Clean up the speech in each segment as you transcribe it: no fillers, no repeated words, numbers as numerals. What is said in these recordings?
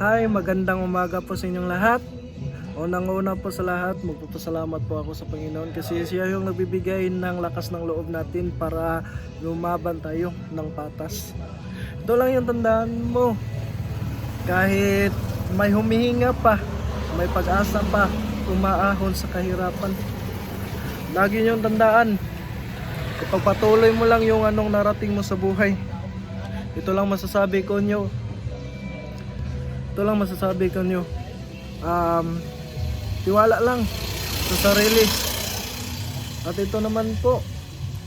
Hi, magandang umaga po sa inyong lahat. Unang-una po sa lahat, magpapasalamat po ako sa Panginoon kasi siya yung nagbibigay ng lakas ng loob natin para lumaban tayo ng patas. Ito lang yung tandaan mo, kahit may humihinga pa, may pag-asa pa, umaahon sa kahirapan. Lagi niyong tandaan, ipagpatuloy mo lang yung anong narating mo sa buhay. Ito lang masasabi ko nyo. Tiwala lang sa sarili. At ito naman po,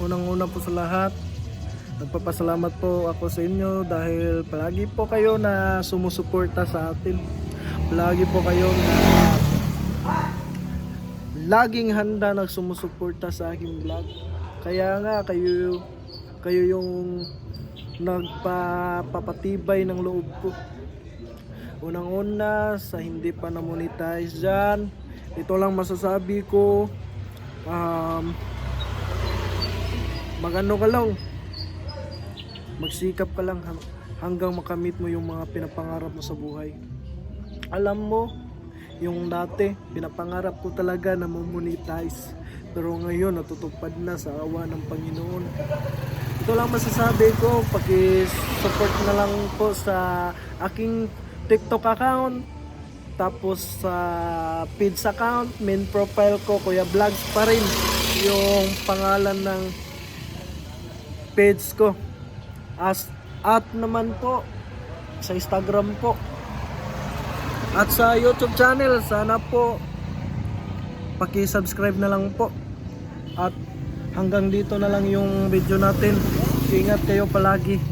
unang-una po sa lahat, nagpapasalamat po ako sa inyo dahil palagi po kayo na sumusuporta sa atin. Palagi po kayo na laging handa na sumusuporta sa aking vlog. Kaya nga kayo yung nagpapatibay ng loob ko. Unang-una sa hindi pa na-monetize dyan, ito lang masasabi ko, magano ka lang, magsikap ka lang hanggang makamit mo yung mga pinapangarap mo sa buhay. Alam mo, yung dati pinapangarap ko talaga na ma-monetize, pero ngayon natutupad na sa awa ng Panginoon. Ito lang masasabi ko, paki-support na lang po sa aking TikTok account, tapos sa page account, main profile ko Kuya Vlogs pa rin yung pangalan ng page ko. At naman po sa Instagram po at sa YouTube channel, sana po paki-subscribe na lang po. At hanggang dito na lang yung video natin. Ingat kayo palagi.